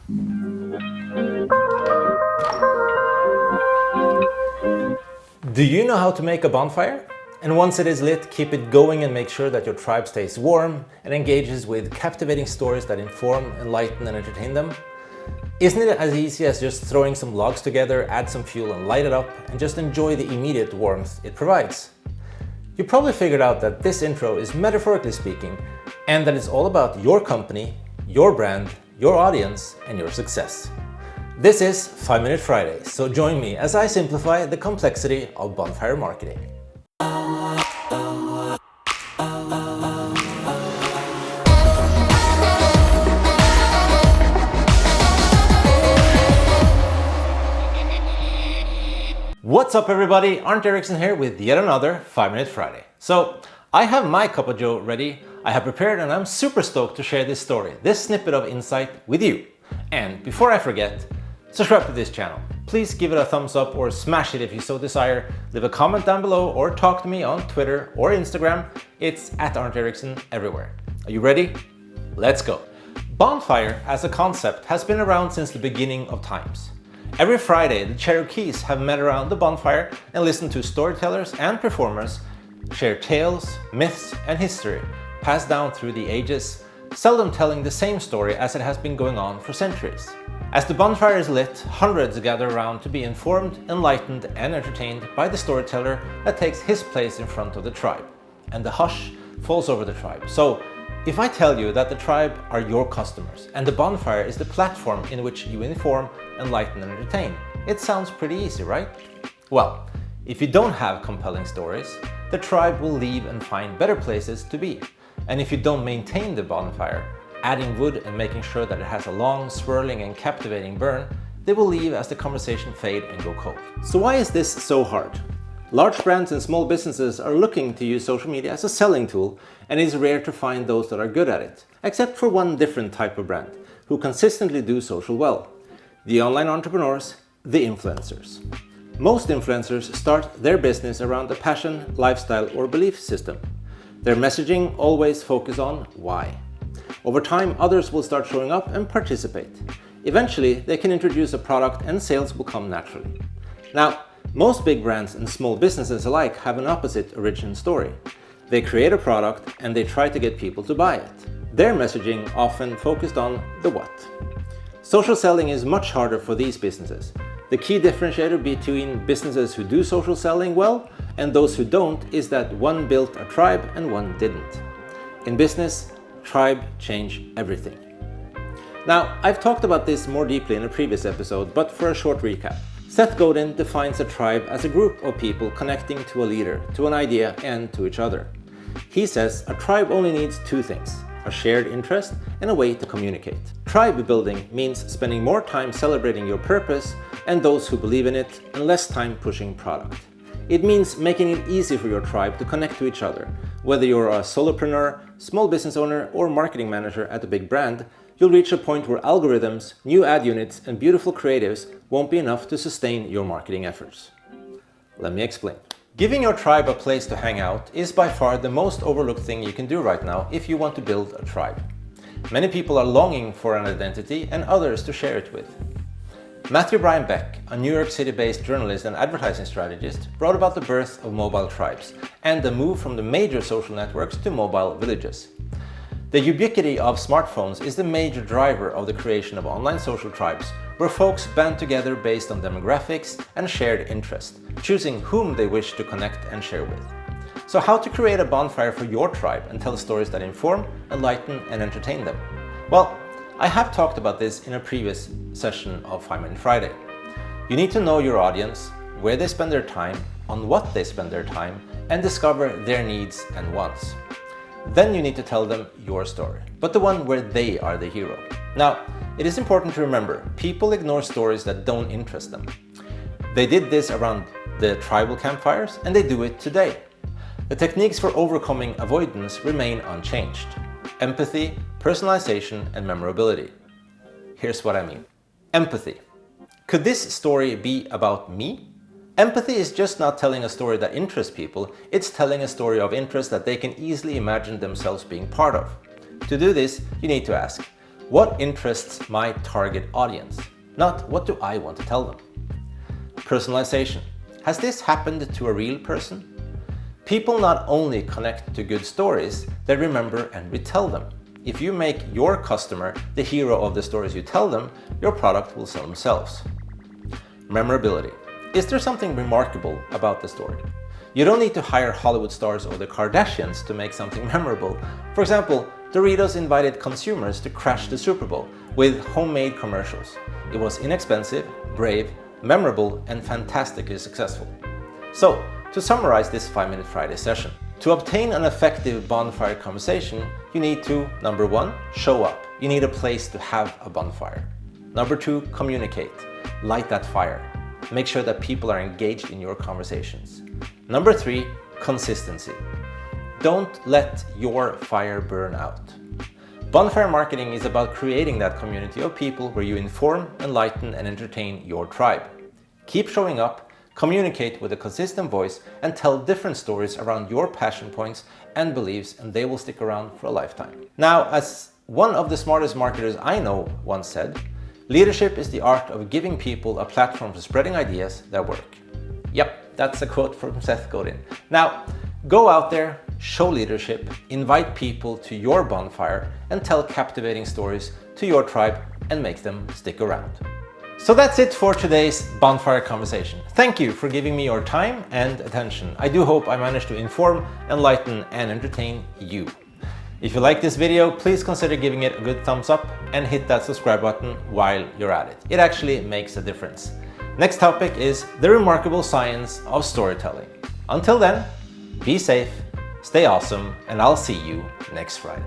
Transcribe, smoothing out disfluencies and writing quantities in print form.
Do you know how to make a bonfire? And once it is lit, keep it going and make sure that your tribe stays warm and engages with captivating stories that inform, enlighten, and entertain them. Isn't it as easy as just throwing some logs together, add some fuel and light it up, and just enjoy the immediate warmth it provides? You probably figured out that this intro is metaphorically speaking, and that it's all about your company, your brand, your audience, and your success. This is 5 Minute Friday, so join me as I simplify the complexity of bonfire marketing. What's up everybody, Arnt Eriksen here with yet another 5 Minute Friday. So, I have my cup of joe ready, I have prepared, and I'm super stoked to share this story, this snippet of insight with you. And before I forget, subscribe to this channel. Please give it a thumbs up or smash it if you so desire. Leave a comment down below or talk to me on Twitter or Instagram. It's @ArntEriksen everywhere. Are you ready? Let's go. Bonfire as a concept has been around since the beginning of times. Every Friday, the Cherokees have met around the bonfire and listened to storytellers and performers share tales, myths, and history passed down through the ages, seldom telling the same story as it has been going on for centuries. As the bonfire is lit, hundreds gather around to be informed, enlightened, and entertained by the storyteller that takes his place in front of the tribe. And the hush falls over the tribe. So, if I tell you that the tribe are your customers and the bonfire is the platform in which you inform, enlighten, and entertain, it sounds pretty easy, right? Well, if you don't have compelling stories, the tribe will leave and find better places to be. And if you don't maintain the bonfire, adding wood and making sure that it has a long, swirling, and captivating burn, they will leave as the conversation fade and go cold. So why is this so hard? Large brands and small businesses are looking to use social media as a selling tool, and it is rare to find those that are good at it, except for one different type of brand, who consistently do social well. The online entrepreneurs, the influencers. Most influencers start their business around a passion, lifestyle, or belief system. Their messaging always focuses on why. Over time, others will start showing up and participate. Eventually, they can introduce a product and sales will come naturally. Now, most big brands and small businesses alike have an opposite origin story. They create a product and they try to get people to buy it. Their messaging often focused on the what. Social selling is much harder for these businesses. The key differentiator between businesses who do social selling well and those who don't is that one built a tribe and one didn't. In business, tribe change everything. Now, I've talked about this more deeply in a previous episode, but for a short recap. Seth Godin defines a tribe as a group of people connecting to a leader, to an idea, and to each other. He says a tribe only needs two things: a shared interest and a way to communicate. Tribe building means spending more time celebrating your purpose and those who believe in it, and less time pushing product. It means making it easy for your tribe to connect to each other. Whether you're a solopreneur, small business owner, or marketing manager at a big brand, you'll reach a point where algorithms, new ad units, and beautiful creatives won't be enough to sustain your marketing efforts. Let me explain. Giving your tribe a place to hang out is by far the most overlooked thing you can do right now if you want to build a tribe. Many people are longing for an identity and others to share it with. Matthew Brian Beck, a New York City-based journalist and advertising strategist, brought about the birth of mobile tribes and the move from the major social networks to mobile villages. The ubiquity of smartphones is the major driver of the creation of online social tribes, where folks band together based on demographics and shared interest, choosing whom they wish to connect and share with. So how to create a bonfire for your tribe and tell stories that inform, enlighten, and entertain them? Well, I have talked about this in a previous session of 5 Minute Friday. You need to know your audience, where they spend their time, on what they spend their time, and discover their needs and wants. Then you need to tell them your story, but the one where they are the hero. Now, it is important to remember, people ignore stories that don't interest them. They did this around the tribal campfires, and they do it today. The techniques for overcoming avoidance remain unchanged: empathy, personalization, and memorability. Here's what I mean. Empathy. Could this story be about me? Empathy is just not telling a story that interests people, it's telling a story of interest that they can easily imagine themselves being part of. To do this, you need to ask, What interests my target audience? Not what do I want to tell them? Personalization. Has this happened to a real person? People not only connect to good stories, they remember and retell them. If you make your customer the hero of the stories you tell them, your product will sell themselves. Memorability. Is there something remarkable about the story? You don't need to hire Hollywood stars or the Kardashians to make something memorable. For example, Doritos invited consumers to crash the Super Bowl with homemade commercials. It was inexpensive, brave, memorable, and fantastically successful. So, to summarize this 5-Minute Friday session, to obtain an effective bonfire conversation, you need to, number 1, show up. You need a place to have a bonfire. Number 2, communicate. Light that fire. Make sure that people are engaged in your conversations. Number 3, consistency. Don't let your fire burn out. Bonfire marketing is about creating that community of people where you inform, enlighten, and entertain your tribe. Keep showing up, communicate with a consistent voice, and tell different stories around your passion points and beliefs, and they will stick around for a lifetime. Now, as one of the smartest marketers I know once said, leadership is the art of giving people a platform for spreading ideas that work. Yep, that's a quote from Seth Godin. Now, go out there, show leadership, invite people to your bonfire, and tell captivating stories to your tribe and make them stick around. So that's it for today's Bonfire Conversation. Thank you for giving me your time and attention. I do hope I managed to inform, enlighten, and entertain you. If you like this video, please consider giving it a good thumbs up and hit that subscribe button while you're at it. It actually makes a difference. Next topic is the remarkable science of storytelling. Until then, be safe, stay awesome, and I'll see you next Friday.